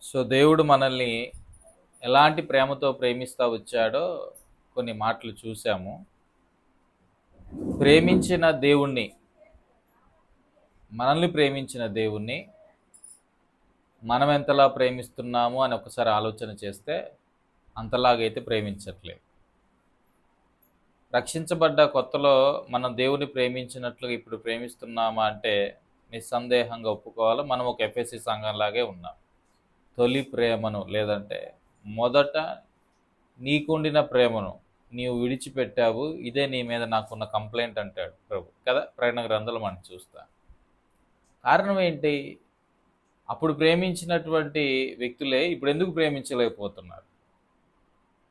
So దేవుడు మనల్ని ఎలాంటి ప్రేమతో ప్రేమిస్తూ వచ్చాడో కొన్ని మాటలు చూసాము. ప్రేమించిన దేవుణ్ణి, మనల్ని ప్రేమించిన దేవుణ్ణి మనం ఎంతలా ప్రేమిస్తున్నాము అని ఒకసారి ఆలోచన చేస్తే అంతలాగైతే ప్రేమించట్లేదు. రక్షించబడ్డ కొత్తలో మనం దేవుని ప్రేమించినట్లుగా ఇప్పుడు ప్రేమిస్తున్నామా అంటే నిస్సందేహంగా ఒప్పుకోవాలి. మనం ఒక ఎఫెసీ సంఘంలాగే ఉన్నాం. తొలి ప్రేమను లేదంటే మొదట నీకుండిన ప్రేమను నీవు విడిచిపెట్టావు, ఇదే నీ మీద నాకున్న కంప్లైంట్ అంటాడు ప్రభు కదా. ప్రకటన గ్రంథంలో మనం చూస్తాం. కారణం ఏంటి? అప్పుడు ప్రేమించినటువంటి వ్యక్తులే ఇప్పుడు ఎందుకు ప్రేమించలేకపోతున్నారు?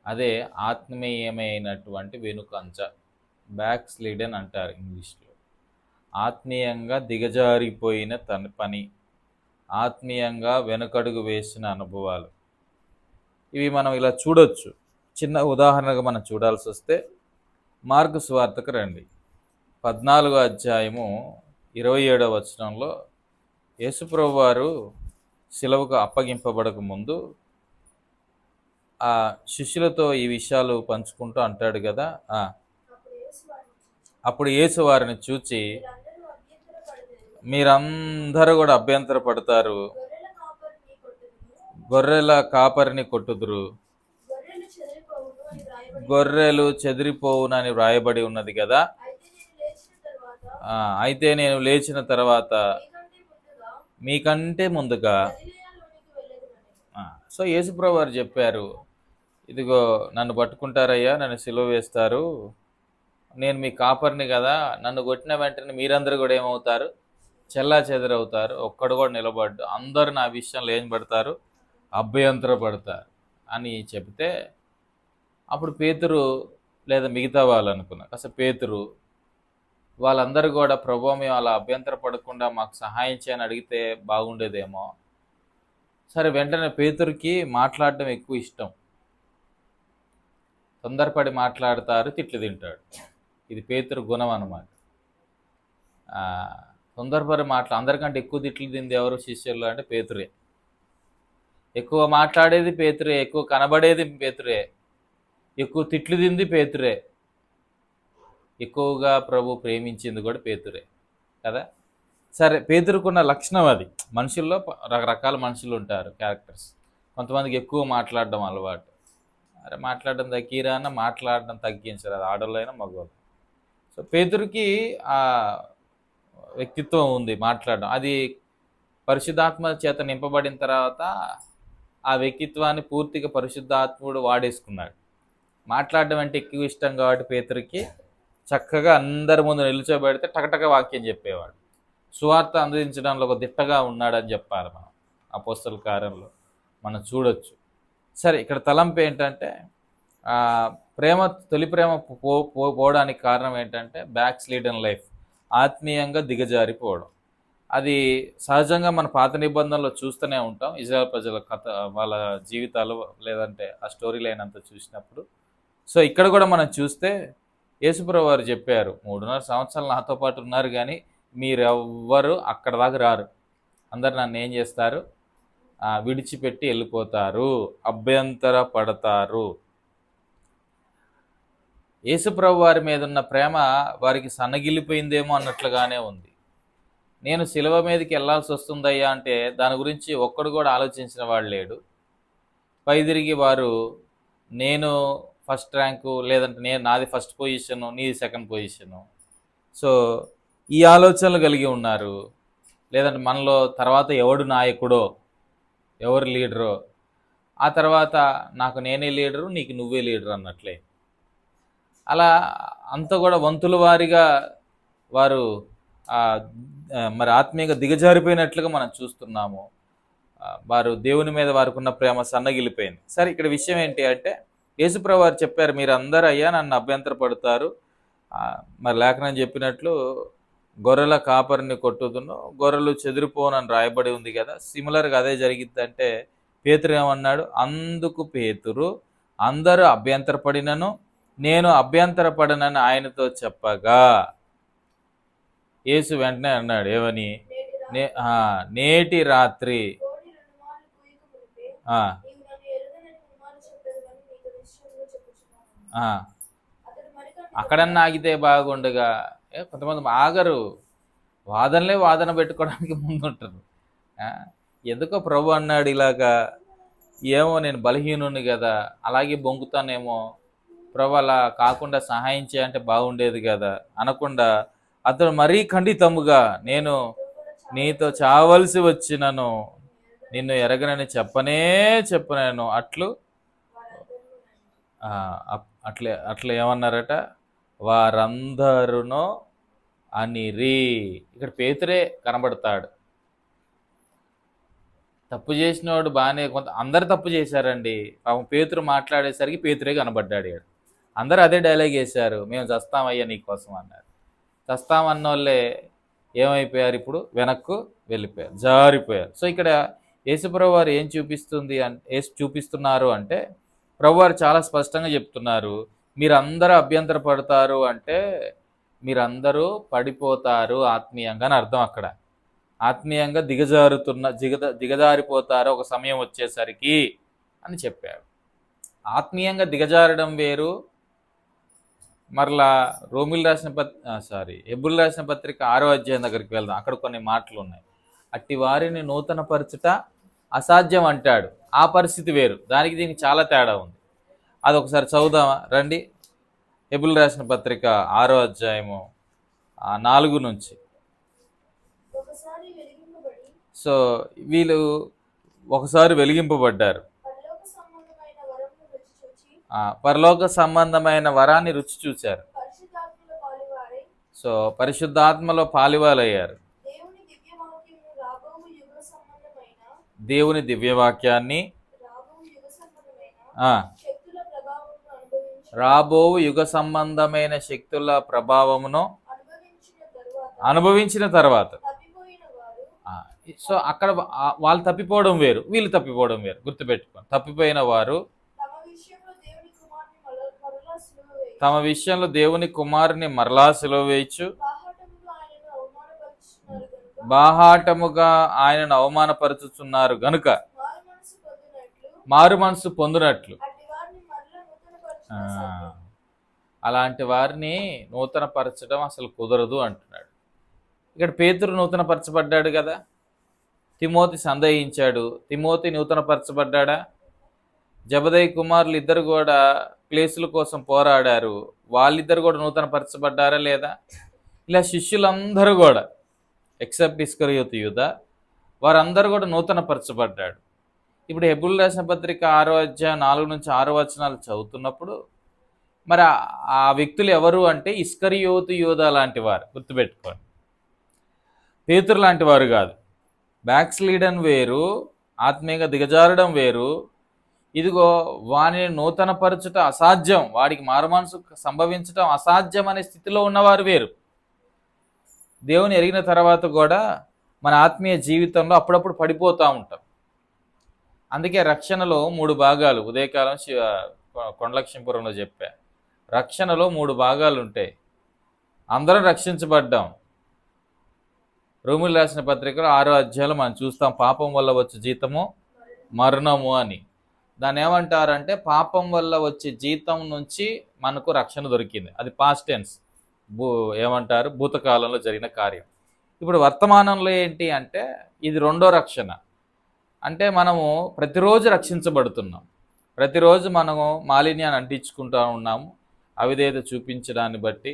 అదే ఆత్మీయమైనటువంటి వెనుకంచ, బ్యాక్ స్లీడన్ అంటారు ఇంగ్లీష్లో. ఆత్మీయంగా దిగజారిపోయిన తన పని, ఆత్మీయంగా వెనుకడుగు వేసిన అనుభవాలు, ఇవి మనం ఇలా చూడొచ్చు. చిన్న ఉదాహరణగా మనం చూడాల్సి వస్తే మార్కు సువార్తకు రండి. 14వ అధ్యాయము 27వ వచనంలో యేసుప్రభు వారు శిలువకు అప్పగింపబడక ముందు ఆ శిష్యులతో ఈ విషయాలు పంచుకుంటూ అంటాడు కదా. అప్పుడు యేసు వారిని చూచి, మీరందరూ కూడా అభ్యంతర పడతారు, గొర్రెల కాపరిని కొట్టుదురు, గొర్రెలు చెదిరిపోవునని వ్రాయబడి ఉన్నది కదా. అయితే నేను లేచిన తర్వాత మీకంటే ముందుగా. సో యేసుప్రభు వారు చెప్పారు, ఇదిగో నన్ను పట్టుకుంటారయ్యా, నన్ను సిలువ వేస్తారు, నేను మీ కాపరిని కదా, నన్ను కొట్టిన వెంటనే మీరందరూ కూడా ఏమవుతారు? చెల్లా చెదరవుతారు, ఒక్కడు కూడా నిలబడ్డు, అందరూ నా విషయంలో ఏం పడతారు? అభ్యంతర పడతారు అని చెప్తే అప్పుడు పేతురు లేదా మిగతా వాళ్ళు అనుకున్నారు, అసలు పేతురు వాళ్ళందరూ కూడా ప్రభువా మేము అలా అభ్యంతర పడకుండా మాకు సహాయం చేయని అడిగితే బాగుండేదేమో. సరే, వెంటనే పేతురుకి మాట్లాడడం ఎక్కువ ఇష్టం, తొందరపడి మాట్లాడతారు, తిట్లు తింటాడు. ఇది పేతురు గుణం అన్నమాట. తొందరపడి అందరికంటే ఎక్కువ తిట్లు తింది ఎవరు శిష్యులు అంటే పేతురే. ఎక్కువ మాట్లాడేది పేతురే, ఎక్కువ కనబడేది పేతురే, ఎక్కువ తిట్లు తింది పేతురే, ఎక్కువగా ప్రభు ప్రేమించింది కూడా పేతురే కదా. సరే, పేతురుకున్న లక్షణం అది. మనుషుల్లో రకరకాల మనుషులు ఉంటారు, క్యారెక్టర్స్. కొంతమందికి ఎక్కువ మాట్లాడడం అలవాటు. అరే మాట్లాడడం తగ్గిరా అన్న మాట్లాడడం తగ్గించరు, అది ఆడవాళ్ళైనా మగవాళ్ళు. సో పేతురుకి ఆ వ్యక్తిత్వం ఉంది, మాట్లాడడం. అది పరిశుద్ధాత్మ చేత నింపబడిన తర్వాత ఆ వ్యక్తిత్వాన్ని పూర్తిగా పరిశుద్ధాత్ముడు వాడేసుకున్నాడు. మాట్లాడడం అంటే ఎక్కువ ఇష్టం కాబట్టి పేతురుకి చక్కగా అందరి ముందు నిల్చోబెడితే టకటక వాక్యం చెప్పేవాడు. సువార్త అందించడంలో ఒక దిట్టగా ఉన్నాడని చెప్పాలి మనం అపోస్తల కార్యంలో మనం చూడొచ్చు. సరే, ఇక్కడ తలంపు ఏంటంటే తొలి ప్రేమ పోవడానికి కారణం ఏంటంటే బ్యాక్ స్లీడన్ లైఫ్, ఆత్మీయంగా దిగజారిపోవడం. అది సహజంగా మన పాత నిబంధనలో చూస్తూనే ఉంటాం. ఇజ్రాయెల్ ప్రజల కథ, వాళ్ళ జీవితాలు లేదంటే ఆ స్టోరీ లైన్ అంతా చూసినప్పుడు. సో ఇక్కడ కూడా మనం చూస్తే యేసుప్రభు వారు చెప్పారు, 3.5 సంవత్సరాలు నాతో పాటు ఉన్నారు కానీ మీరెవ్వరు అక్కడ దాకా రారు, అందరు నన్ను ఏం చేస్తారు? విడిచిపెట్టి వెళ్ళిపోతారు, అభ్యంతర పడతారు. యేసుప్రభు వారి మీద ఉన్న ప్రేమ వారికి సన్నగిల్లిపోయిందేమో అన్నట్లుగానే ఉంది. నేను శిలువ మీదకి వెళ్ళాల్సి వస్తుందయ్యా అంటే దాని గురించి ఒక్కడు కూడా ఆలోచించిన వాడు లేడు. పైదిరిగి వారు నేను ఫస్ట్ ర్యాంకు, లేదంటే నాది ఫస్ట్ పొజిషను, నీది సెకండ్ పొజిషను. సో ఈ ఆలోచనలు కలిగి ఉన్నారు. లేదంటే మనలో తర్వాత ఎవడు నాయకుడో, ఎవరు లీడరో, ఆ తర్వాత నాకు నేనే లీడరు, నీకు నువ్వే లీడరు అన్నట్లే. అలా అంత కూడా వంతుల వారిగా వారు మరి ఆత్మీయంగా దిగజారిపోయినట్లుగా మనం చూస్తున్నాము. వారు దేవుని మీద వారికి ఉన్న ప్రేమ సన్నగిలిపోయింది. సరే, ఇక్కడ విషయం ఏంటి అంటే యేసుప్రభు వారు చెప్పారు, మీరు అందరూ అయ్యా నన్ను అభ్యంతర పడతారు. మరి లేఖనం చెప్పినట్లు గొర్రెల కాపరిని కొట్టుదును, గొర్రెలు చెదిరిపోనని రాయబడి ఉంది కదా. సిమిలర్గా అదే జరిగిద్దంటే పేతురు ఏమన్నాడు? అందుకు పేతురు, అందరూ అభ్యంతర పడినను నేను అభ్యంతర పడనని ఆయనతో చెప్పగా యేసు వెంటనే అన్నాడు, ఏమని? నేటి రాత్రి అక్కడన్నా ఆగితే బాగుండగా. కొంతమంది ఆగరు, వాదన పెట్టుకోవడానికి ముందుంటారు. ఎందుకో ప్రభు అన్నాడు ఇలాగా, ఏమో నేను బలహీనుని కదా, అలాగే బొంకుతానేమో, ప్రభు అలా కాకుండా సహాయం చేయంటే బాగుండేది కదా అనకుండా అతడు మరీ ఖండితముగా, నేను నీతో చావలసి వచ్చినను, నిన్ను ఎరగనని చెప్పనేను అట్లు అట్లా ఏమన్నారట, వారందరునో అనిరి. ఇక్కడ పేతురే కనబడతాడు. తప్పు చేసినవాడు బాగానే, అందరు తప్పు చేశారండి. పాపం పేతురు మాట్లాడేసరికి పేతురే కనబడ్డాడు. అందరూ అదే డైలాగ్ వేశారు, మేము చస్తామయ్యా నీకోసం అన్నారు. చస్తామన్న వాళ్ళే ఏమైపోయారు, ఇప్పుడు వెనక్కు వెళ్ళిపోయారు, జారిపోయారు. సో ఇక్కడ యేసుప్రభు వారు ఏం చూపిస్తున్నారు అంటే, ప్రభువారు చాలా స్పష్టంగా చెప్తున్నారు, మీరందరూ అభ్యంతర పడతారు అంటే మీరందరూ పడిపోతారు ఆత్మీయంగా అని అర్థం. అక్కడ ఆత్మీయంగా దిగజారిపోతారు ఒక సమయం వచ్చేసరికి అని చెప్పారు. ఆత్మీయంగా దిగజారడం వేరు. మరలా హెబ్రీయులకు రాసిన పత్రిక 6వ అధ్యాయం దగ్గరికి వెళ్దాం. అక్కడ కొన్ని మాటలు ఉన్నాయి. అట్టి వారిని నూతన పరచుట అసాధ్యం అంటాడు. ఆ పరిస్థితి వేరు, దానికి దీనికి చాలా తేడా ఉంది. అది ఒకసారి చదువుదామా రండి. హెబ్రీయులకు రాసిన పత్రిక 6వ అధ్యాయము 4 నుంచి. సో వీళ్ళు ఒకసారి వెలిగింపబడ్డారు, పరలోక సంబంధమైన వరాన్ని రుచి చూశారు. సో పరిశుద్ధాత్మలో పాలివాలయ్యారు. దేవుని దివ్యవాక్యాన్ని రాబోవు యుగ సంబంధమైన శక్తుల ప్రభావమును అనుభవించిన తర్వాత. సో అక్కడ వాళ్ళు తప్పిపోవడం వేరు, వీళ్ళు తప్పిపోవడం వేరు. గుర్తుపెట్టుకోండి, తప్పిపోయిన వారు తమ విషయంలో దేవుని కుమారుని మరలా సిలువ వేయచ్చు, బాహాటముగా ఆయనను అవమానపరుచుతున్నారు గనుక మారు మనసు పొందినట్లు. అలాంటి వారిని నూతన పరచడం అసలు కుదరదు అంటున్నాడు. ఇక్కడ పేతురు నూతన పరచబడ్డాడు కదా, తిమోతి సందేహించాడు, తిమోతి నూతన పరచబడ్డా? జబదయి కుమారులు ఇద్దరు కూడా ప్లేసుల కోసం పోరాడారు, వాళ్ళిద్దరు కూడా నూతన పరచబడ్డారా లేదా? ఇలా శిష్యులందరూ కూడా ఎక్సెప్ట్ ఇస్కరియోతు యూదా, వారందరూ కూడా నూతన పరచబడ్డాడు. ఇప్పుడు హెబ్రీయులకు రాసిన పత్రిక 6వ అధ్యాయం 4 నుంచి 6 వచనాలు చదువుతున్నప్పుడు మరి ఆ వ్యక్తులు ఎవరు అంటే ఇస్కరియోతు యూదా లాంటి వారు. గుర్తుపెట్టుకోండి, పేతురు లాంటి వారు కాదు. బ్యాక్స్లీడన్ వేరు, ఆత్మీయంగా దిగజారడం వేరు. ఇదిగో వానిని నూతన పరచుట అసాధ్యం, వాడికి మారుమనసు సంభవించటం అసాధ్యం అనే స్థితిలో ఉన్నవారు వేరు. దేవుని ఎరిగిన తర్వాత కూడా మన ఆత్మీయ జీవితంలో అప్పుడప్పుడు పడిపోతూ ఉంటాం. అందుకే రక్షణలో 3 భాగాలు. ఉదయకాలం కొండలక్ష్మీపురంలో చెప్పా, రక్షణలో 3 భాగాలు ఉంటాయి. అందరం రక్షించబడ్డాం. రోమీయులకు రాసిన పత్రికలో 6వ అధ్యాయంలో మనం చూస్తాం, పాపం వల్ల వచ్చే జీతము మరణము అని. దాన్ని ఏమంటారంటే పాపం వల్ల వచ్చే జీతం నుంచి మనకు రక్షణ దొరికింది. అది పాస్ట్ టెన్స్, ఏమంటారు, భూతకాలంలో జరిగిన కార్యం. ఇప్పుడు వర్తమానంలో ఏంటి అంటే ఇది 2వ రక్షణ. అంటే మనము ప్రతిరోజు రక్షించబడుతున్నాం. ప్రతిరోజు మనము మాలిన్యాన్ని అంటించుకుంటూ ఉన్నాము, అవిధేయత చూపించడాన్ని బట్టి,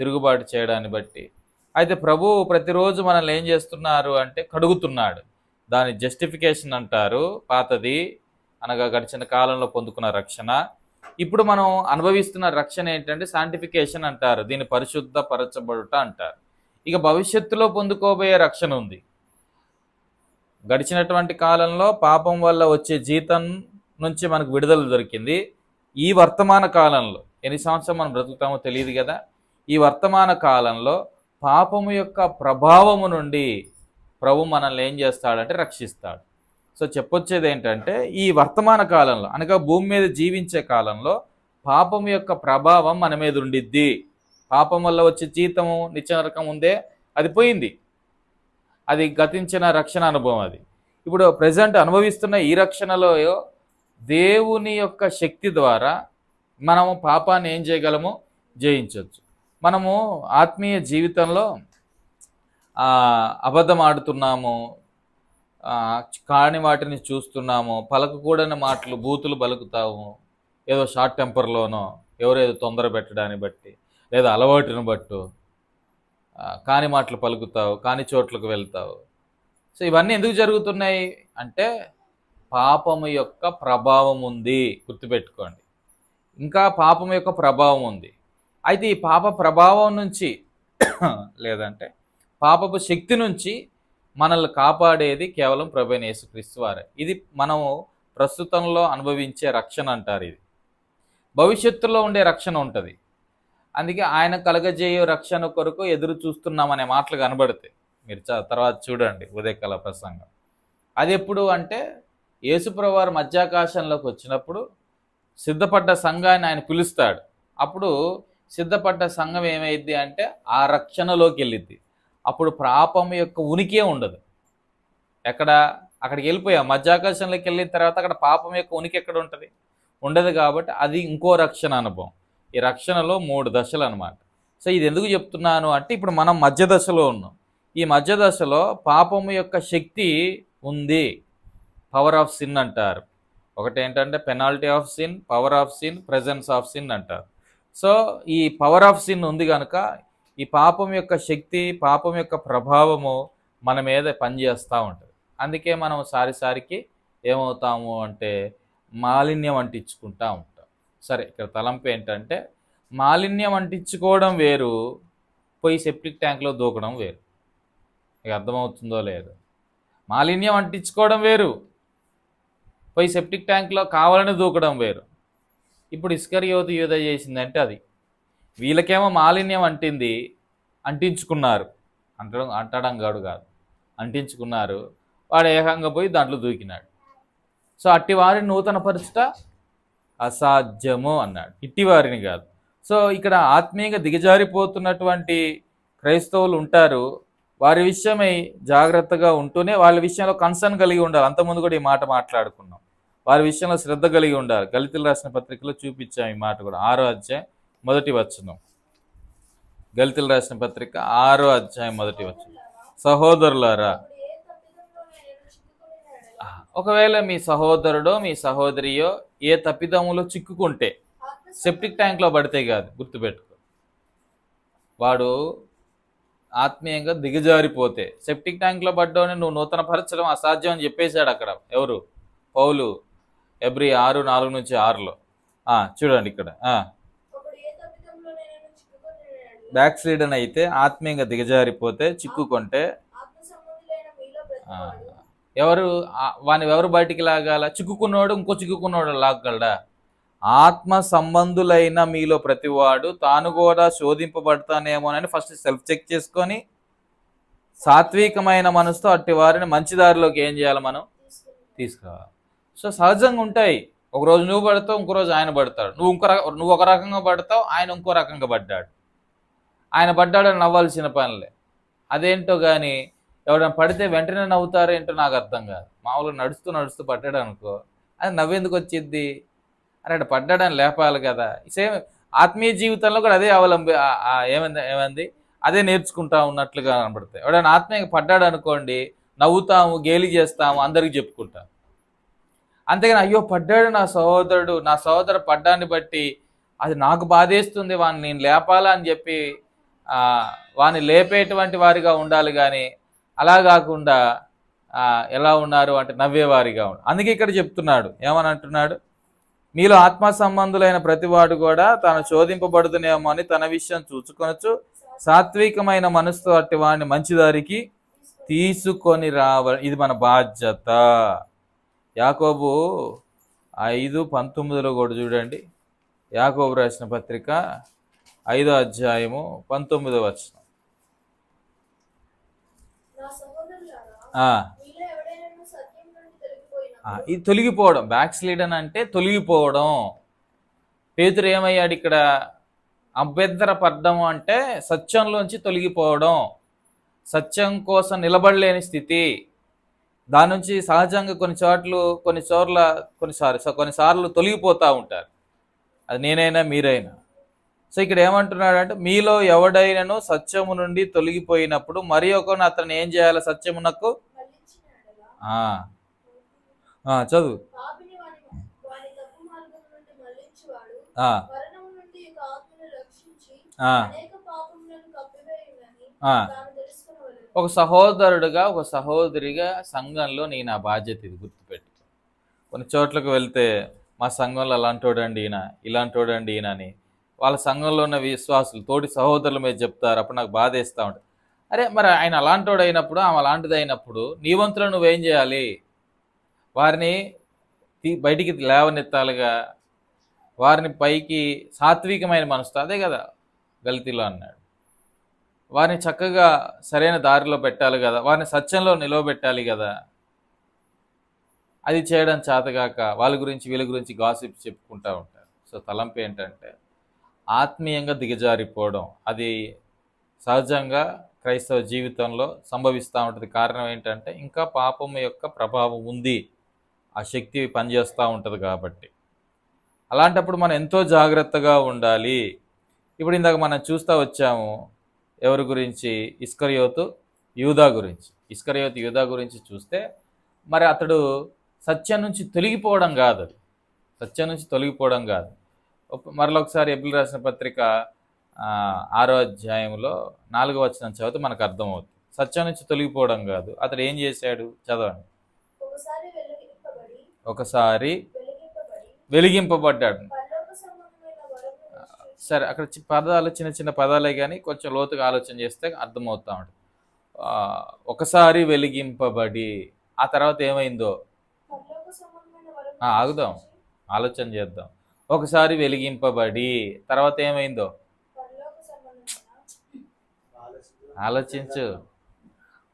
తిరుగుబాటు చేయడాన్ని బట్టి. అయితే ప్రభువు ప్రతిరోజు మనల్ని ఏం చేస్తున్నారు అంటే కడుగుతున్నాడు. దాని జస్టిఫికేషన్ అంటారు. పాతది అనగా గడిచిన కాలంలో పొందుకున్న రక్షణ. ఇప్పుడు మనం అనుభవిస్తున్న రక్షణ ఏంటంటే శాంటిఫికేషన్ అంటారు, దీన్ని పరిశుద్ధ పరచబడుట అంటారు. ఇక భవిష్యత్తులో పొందుకోబోయే రక్షణ ఉంది. గడిచినటువంటి కాలంలో పాపం వల్ల వచ్చే జీతం నుంచి మనకు విడుదల దొరికింది. ఈ వర్తమాన కాలంలో ఎన్ని సంవత్సరం మనం బ్రతుకుతామో తెలియదు కదా, ఈ వర్తమాన కాలంలో పాపము యొక్క ప్రభావము నుండి ప్రభు మనల్ని ఏం చేస్తాడంటే రక్షిస్తాడు. సో చెప్పొచ్చేది ఏంటంటే ఈ వర్తమాన కాలంలో అనగా భూమి మీద జీవించే కాలంలో పాపం యొక్క ప్రభావం మన మీద ఉండిద్ది. పాపం వల్ల వచ్చే జీతము నిత్య నరకం ఉందే, అది పోయింది, అది గతించిన రక్షణ అనుభవం. అది ఇప్పుడు ప్రజెంట్ అనుభవిస్తున్న ఈ రక్షణలో దేవుని యొక్క శక్తి ద్వారా మనము పాపాన్ని ఏం చేయగలము? జయించవచ్చు. మనము ఆత్మీయ జీవితంలో అబద్ధం ఆడుతున్నాము, కాని వాటిని చూస్తున్నాము, పలకకూడని మాటలు బూతులు పలుకుతాము, ఏదో షార్ట్ టెంపర్లోనో ఎవరేదో తొందర పెట్టడాన్ని బట్టి లేదా అలవాటును బట్టు కాని మాటలు పలుకుతావు, కాని చోట్లకు వెళ్తావు. సో ఇవన్నీ ఎందుకు జరుగుతున్నాయి అంటే పాపము యొక్క ప్రభావం ఉంది. గుర్తుపెట్టుకోండి, ఇంకా పాపం యొక్క ప్రభావం ఉంది. అయితే ఈ పాప ప్రభావం నుంచి లేదంటే పాపపు శక్తి నుంచి మనల్ని కాపాడేది కేవలం ప్రభువైన యేసుక్రీస్తు వారే. ఇది మనము ప్రస్తుతంలో అనుభవించే రక్షణ అంటారు. ఇది భవిష్యత్తులో ఉండే రక్షణ ఉంటుంది. అందుకే ఆయన కలగజేయు రక్షణ కొరకు ఎదురు చూస్తున్నామనే మాటలు కనబడతాయి. మీరు తర్వాత చూడండి ఉదయకాల ప్రసంగం. అది ఎప్పుడు అంటే యేసుప్రభువు వారు మధ్యాకాశంలోకి వచ్చినప్పుడు సిద్ధపడ్డ సంఘాన్ని ఆయన పిలుస్తాడు. అప్పుడు సిద్ధపడ్డ సంఘం ఏమైద్ది అంటే ఆ రక్షణలోకి వెళ్ళిద్ది. అప్పుడు పాపం యొక్క ఉనికే ఉండదు. అక్కడికి వెళ్ళిపోయాం, మధ్యాకాశంలోకి వెళ్ళిన తర్వాత అక్కడ పాపం యొక్క ఉనికి ఎక్కడ ఉంటుంది? ఉండదు. కాబట్టి అది ఇంకో రక్షణ అనుభవం. ఈ రక్షణలో 3 దశలు అనమాట. సో ఇది ఎందుకు చెప్తున్నాను అంటే ఇప్పుడు మనం మధ్య దశలో ఉన్నాం. ఈ మధ్య దశలో పాపము యొక్క శక్తి ఉంది. పవర్ ఆఫ్ సిన్ అంటారు. ఒకటి ఏంటంటే penalty of sin, power of sin, presence of sin అంటారు. సో ఈ పవర్ ఆఫ్ సిన్ ఉంది కనుక ఈ పాపం యొక్క శక్తి, పాపం యొక్క ప్రభావము మన మీద పనిచేస్తూ ఉంటుంది. అందుకే మనం సారికి ఏమవుతాము అంటే మాలిన్యం అంటించుకుంటూ ఉంటాం. సరే, ఇక్కడ తలంపు ఏంటంటే మాలిన్యం అంటించుకోవడం వేరు, పోయి సెప్టిక్ ట్యాంక్లో దూకడం వేరు. ఇక అర్థమవుతుందో లేదో? మాలిన్యం అంటించుకోవడం వేరు, పోయి సెప్టిక్ ట్యాంక్లో కావాలని దూకడం వేరు. ఇప్పుడు ఇస్కరియోతు యూదా చేసిందంటే అది. వీళ్ళకేమో మాలిన్యం అంటించుకున్నారు, అంటడం కాదు, అంటించుకున్నారు. వాడు ఏకంగా పోయి దాంట్లో దూకినాడు. సో అట్టి వారిని నూతనపరచుట అసాధ్యము అన్నాడు, ఇట్టి వారిని కాదు. సో ఇక్కడ ఆత్మీయంగా దిగజారిపోతున్నటువంటి క్రైస్తవులు ఉంటారు. వారి విషయమై జాగ్రత్తగా ఉంటూనే వాళ్ళ విషయంలో కన్సర్న్ కలిగి ఉండాలి. అంతకుముందు కూడా ఈ మాట మాట్లాడుకున్నాం. వారి విషయంలో శ్రద్ధ కలిగి ఉండాలి. గలితీయులకు రాసిన పత్రికలో చూపించాం ఈ మాట కూడా. 6వ అధ్యాయం 1వ వచనం. గలితీయులకు రాసిన పత్రిక 6వ అధ్యాయం 1వ వచనం. సహోదరులారా, ఒకవేళ మీ సహోదరుడో మీ సహోదరియో ఏ తప్పిదములో చిక్కుకుంటే, సెప్టిక్ ట్యాంక్లో పడితే కాదు, గుర్తుపెట్టుకో. వాడు ఆత్మీయంగా దిగజారిపోతే, సెప్టిక్ ట్యాంక్లో పడ్డావని నువ్వు నూతనపరచడం అసాధ్యం అని చెప్పేశాడు అక్కడ. ఎవరు? పౌలు. ఎబ్రీ 6:4-6లో చూడండి ఇక్కడ. బ్యాక్ స్లీడన్ అయితే, ఆత్మీయంగా దిగజారిపోతే, చిక్కుకుంటే ఎవరు బయటికి లాగాల? చిక్కుకున్నాడు ఇంకో చిక్కుకున్నాడు లాగలడా? ఆత్మ సంబంధులైన మీలో ప్రతివాడు తాను కూడా శోధింపబడతానేమోనని ఫస్ట్ సెల్ఫ్ చెక్ చేసుకొని సాత్వికమైన మనసుతో అట్టి వారిని మంచి దారిలోకి ఏం చేయాలి? మనం తీసుకురావాలి. సో సహజంగా ఉంటాయి. ఒకరోజు నువ్వు పడతావు, ఇంకో రోజు ఆయన పడతాడు. నువ్వు ఒక రకంగా పడతావు, ఆయన ఇంకో రకంగా పడ్డాడు. ఆయన పడ్డాడని నవ్వాల్సిన పనిలే. అదేంటో కానీ ఎవరైనా పడితే వెంటనే నవ్వుతారో ఏంటో నాకు అర్థం కాదు. మామూలుగా నడుస్తూ పడ్డాడు అనుకో, అది నవ్వెందుకు వచ్చిద్ది? అరే పడ్డాడని లేపాలి కదా. సేమ్ ఆత్మీయ జీవితంలో కూడా అదే ఏమంది అదే నేర్చుకుంటా ఉన్నట్లుగా కనబడతాయి. ఎవడైనా ఆత్మీయంగా పడ్డాడు అనుకోండి, నవ్వుతాము, గేలి చేస్తాము, అందరికి చెప్పుకుంటాం. అంతేగాని అయ్యో పడ్డాడు నా సహోదరు పడ్డాన్ని బట్టి అది నాకు బాధేస్తుంది, వాడిని నేను లేపాలా అని చెప్పి వాడిని లేపేటువంటి వారిగా ఉండాలి. కానీ అలా కాకుండా ఎలా ఉన్నారు అంటే నవ్వేవారిగా ఉండాలి. అందుకే ఇక్కడ చెప్తున్నాడు, ఏమని అంటున్నాడు? మీలో ఆత్మ సంబంధులైన ప్రతివాడు కూడా తాను శోధింపబడుతునేమో అని తన విషయం చూసుకొనొచ్చు సాత్వికమైన మనసుతో అట్టి వాడిని మంచిదారికి తీసుకొని రావాలి. ఇది మన బాధ్యత. యాకోబు 5:19లో కూడా చూడండి. యాకోబు రాసిన పత్రిక 5వ అధ్యాయము 19వ వచనం. ఇది తొలగిపోవడం. బ్యాక్ స్లీడన్ అంటే తొలగిపోవడం. పేతురు ఏమయ్యాడు ఇక్కడ? అభ్యంతరపడ్డము అంటే సత్యంలోంచి తొలగిపోవడం, సత్యం కోసం నిలబడలేని స్థితి, దాని నుంచి సహజంగా కొన్నిసార్లు తొలగిపోతూ ఉంటారు. అది నేనైనా మీరైనా. సో ఇక్కడ ఏమంటున్నాడంటే, మీలో ఎవడైనను సత్యము నుండి తొలగిపోయినప్పుడు మరి ఒకరిని అతను ఏం చేయాలి? సత్యమునకు చదువు. ఒక సహోదరుడుగా ఒక సహోదరిగా సంఘంలో నీ నా బాధ్యత ఇది గుర్తుపెట్టు. కొన్ని చోట్లకు వెళ్తే మా సంఘంలో అలాంటోడండి ఈయన, ఇలాంటోడండి ఈయన అని వాళ్ళ సంఘంలో ఉన్న విశ్వాసులు తోటి సహోదరుల మీద చెప్తారు. అప్పుడు నాకు బాధ వేస్తూ ఉంటుంది. అరే మరి ఆయన అలాంటోడు అయినప్పుడు, ఆమె అలాంటిది అయినప్పుడు నీ వంతులో నువ్వేం చేయాలి? వారిని బయటికి లేవనెత్తాలిగా, వారిని పైకి సాత్వికమైన మనసుతో, అదే కదా గల్తీలో అన్నాడు, వారిని చక్కగా సరైన దారిలో పెట్టాలి కదా, వారిని సత్యంలో నిలవబెట్టాలి కదా. అది చేయడం చేతగాక వాళ్ళ గురించి వీళ్ళ గురించి గాసిప్ చెప్పుకుంటూ ఉంటారు. సో తలంపు ఏంటంటే ఆత్మీయంగా దిగజారిపోవడం. అది సహజంగా క్రైస్తవ జీవితంలో సంభవిస్తూ ఉంటుంది. కారణం ఏంటంటే ఇంకా పాపం యొక్క ప్రభావం ఉంది, ఆ శక్తి పనిచేస్తూ ఉంటుంది కాబట్టి. అలాంటప్పుడు మనం ఎంతో జాగ్రత్తగా ఉండాలి. ఇప్పుడు ఇందాక మనం చూస్తూ వచ్చాము ఎవరి గురించి? ఇస్కరియోతు యూదా గురించి. ఇస్కరియోతు యూదా గురించి చూస్తే మరి అతడు సత్యం నుంచి తొలగిపోవడం కాదు, అది సత్యం నుంచి తొలగిపోవడం కాదు. మరొకసారి ఎబ్రిల్ రాసిన పత్రిక 6వ అధ్యాయంలో 4వ వచనం చదివితే మనకు అర్థమవుతుంది. సత్యం నుంచి తొలగిపోవడం కాదు, అతడు ఏం చేశాడు? చదవండి. ఒకసారి వెలిగింపబడ్డాడు. సరే, అక్కడ పదాలు చిన్న చిన్న పదాలే కానీ కొంచెం లోతుగా ఆలోచన చేస్తే అర్థమవుతా ఉంటుంది. ఒకసారి వెలిగింపబడి ఆ తర్వాత ఏమైందో ఆగుదాం, ఆలోచన చేద్దాం. ఒకసారి వెలిగింపబడి తర్వాత ఏమైందో ఆలోచించు.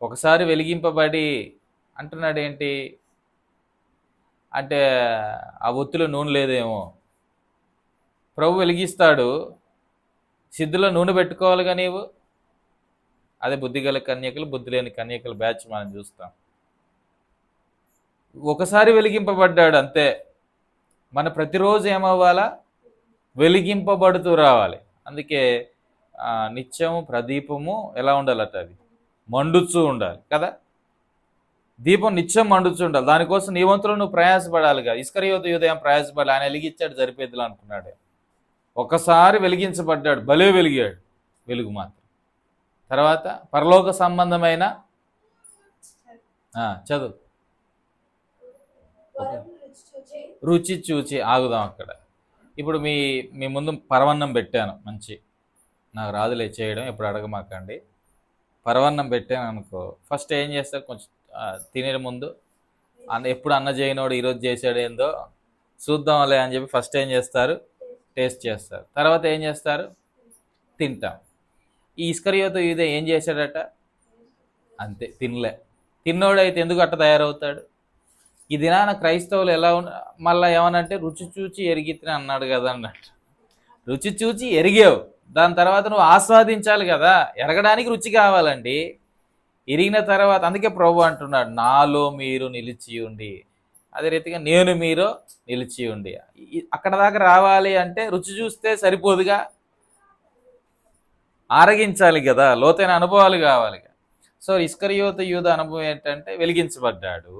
ఒకసారి వెలిగింపబడి అంటున్నాడు ఏంటి అంటే ఆ ఒత్తిలో నూనె లేదేమో. ప్రభు వెలిగిస్తాడు, సిద్ధులో నూనె పెట్టుకోవాలిగా నీవు. అదే బుద్ధిగల కన్యకలు బుద్ధి లేని కన్యకలు బ్యాచ్ మనం చూస్తాం. ఒకసారి వెలిగింపబడ్డాడు అంతే. మన ప్రతిరోజు ఏమవ్వాలా? వెలిగింపబడుతూ రావాలి. అందుకే నిత్యము ప్రదీపము ఎలా ఉండాలట? అది మండుచూ ఉండాలి కదా. దీపం నిత్యం మండుచూ ఉండాలి. దానికోసం నీ వంతులో నువ్వు ప్రయాసపడాలిగా. ఇస్కరియోతు యూదా ప్రయాసపడాలి, ఆయన వెలిగించాడు సరిపోద్దులు అనుకున్నాడు. ఒకసారి వెలిగించబడ్డాడు, భలే వెలిగాడు, వెలుగు మాత్రం. తర్వాత పరలోక సంబంధమైన చదువు. రుచి చూచి ఆగుదాం అక్కడ. ఇప్పుడు మీ ముందు పరవన్నం పెట్టాను, మంచి, నాకు రాదులే చేయడం, ఎప్పుడు అడగమాకండి. పరవన్నం పెట్టాను అనుకో, ఫస్ట్ ఏం చేస్తారు? కొంచెం తినే ముందు ఎప్పుడు అన్న చేయనోడు ఈరోజు చేసాడు ఏందో చూద్దాంలే అని చెప్పి ఫస్ట్ ఏం చేస్తారు? టేస్ట్ చేస్తారు. తర్వాత ఏం చేస్తారు? తింటాం. ఈ ఇస్కరియోతు యూదా ఏం చేశాడట? అంతే, తినలే. తిన్నోడైతే ఎందుకు అట్ట తయారవుతాడు? ఈ దినాన క్రైస్తవులు ఎలా మళ్ళీ ఏమనంటే రుచి చూచి ఎరిగితే అన్నాడు కదా అన్నట్టు. రుచి చూచి ఎరిగావు, దాని తర్వాత నువ్వు ఆస్వాదించాలి కదా. ఎరగడానికి రుచి కావాలండి. ఎరిగిన తర్వాత అందుకే ప్రభు అంటున్నాడు, నాలో మీరు నిలిచి ఉండి, అదే రీతిగా నేను మీరు నిలిచి ఉండి. అక్కడ దాకా రావాలి అంటే రుచి చూస్తే సరిపోదుగా, ఆరగించాలి కదా, లోతైన అనుభవాలు కావాలి. సో ఇస్కరియోతు యూదా అనుభవం ఏంటంటే వెలిగించబడ్డాడు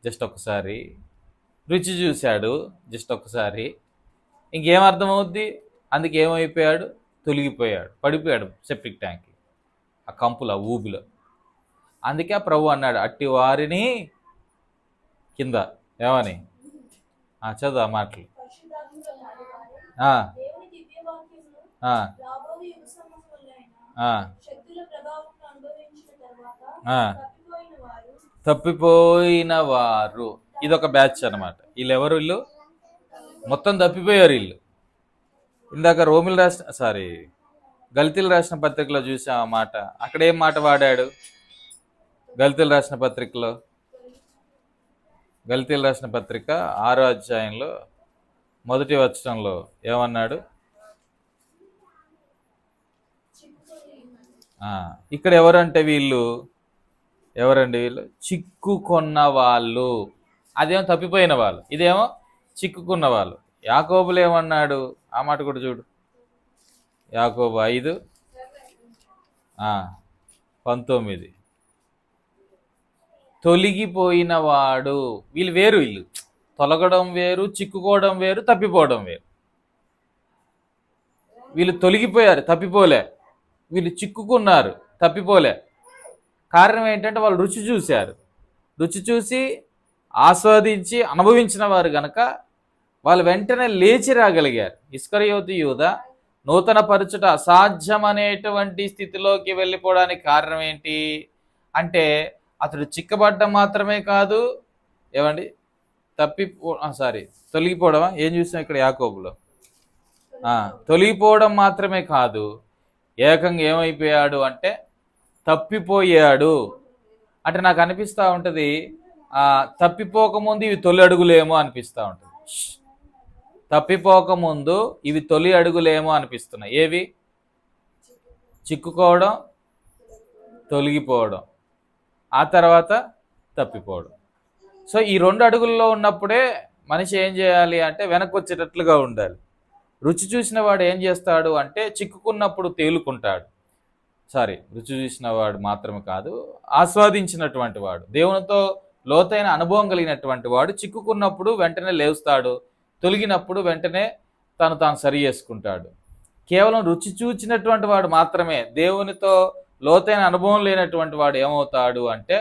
జస్ట్ ఒకసారి, రుచి చూశాడు జస్ట్ ఒకసారి, ఇంకేం అర్థమవుద్ది? అందుకే ఏమైపోయాడు? తొలగిపోయాడు, పడిపోయాడు సెప్టిక్ ట్యాంక్, ఆ కంపులో, ఆ ఊబిలో. అందుకే ప్రభు అన్నాడు, అట్టి వారిని కింద ఏమని చదువు ఆ మాటలు. తప్పిపోయిన వారు, ఇదొక బ్యాచ్ అనమాట. వీళ్ళు ఎవరు? వీళ్ళు మొత్తం తప్పిపోయారు. వీళ్ళు ఇందాక గల్తీలు రాసిన పత్రికలో చూసాం ఆ మాట. అక్కడ ఏం మాట వాడాడు? గల్తీలు రాసిన పత్రికలో, గల్తీలు రాసిన పత్రిక 6వ అధ్యాయంలో 1వ వచనంలో ఏమన్నాడు? ఇక్కడ ఎవరంటే వీళ్ళు ఎవరండి వీళ్ళు? చిక్కుకున్న వాళ్ళు. అదేమో తప్పిపోయిన వాళ్ళు, ఇదేమో చిక్కుకున్న వాళ్ళు. యాకోబులు ఏమన్నాడు ఆ మాట కూడా చూడు. యాకోబు 5:19. తొలగిపోయిన వాడు. వీళ్ళు వేరు, వీళ్ళు తొలగడం వేరు, చిక్కుకోవడం వేరు, తప్పిపోవడం వేరు. వీళ్ళు తొలగిపోయారు, తప్పిపోలే. వీళ్ళు చిక్కుకున్నారు, తప్పిపోలే. కారణం ఏంటంటే వాళ్ళు రుచి చూశారు. రుచి చూసి ఆస్వాదించి అనుభవించిన వారు గనక వాళ్ళు వెంటనే లేచి రాగలిగారు. ఇస్కరియోతు యూదా నూతన పరచుట అసాధ్యమనేటువంటి స్థితిలోకి వెళ్ళిపోవడానికి కారణం ఏంటి అంటే అతడు చిక్కబడ్డం మాత్రమే కాదు, ఏమండి తొలగిపోవడమా? ఏం చూసాం ఇక్కడ యాకోబులో? తొలగిపోవడం మాత్రమే కాదు, ఏకంగా ఏమైపోయాడు అంటే తప్పిపోయాడు. అంటే నాకు అనిపిస్తూ ఉంటుంది తప్పిపోకముందు ఇవి తొలి అడుగులేమో అనిపిస్తూ ఉంటుంది. తప్పిపోకముందు ఇవి తొలి అడుగులేమో అనిపిస్తున్నాయి. ఏవి? చిక్కుకోవడం, తొలగిపోవడం, ఆ తర్వాత తప్పిపోవడం. సో ఈ 2 అడుగుల్లో ఉన్నప్పుడే మనిషి ఏం చేయాలి అంటే వెనక్కి వచ్చేటట్లుగా ఉండాలి. రుచి చూసిన వాడు ఏం చేస్తాడు అంటే చిక్కుకున్నప్పుడు తేలుకుంటాడు. రుచి చూసిన వాడు మాత్రమే కాదు, ఆస్వాదించినటువంటి వాడు, దేవునితో లోతైన అనుభవం కలిగినటువంటి వాడు చిక్కుకున్నప్పుడు వెంటనే లేస్తాడు, తొలగినప్పుడు వెంటనే తాను సరి చేసుకుంటాడు. కేవలం రుచి చూచినటువంటి వాడు మాత్రమే, దేవునితో లోతైన అనుభవం లేనటువంటి వాడు ఏమవుతాడు అంటే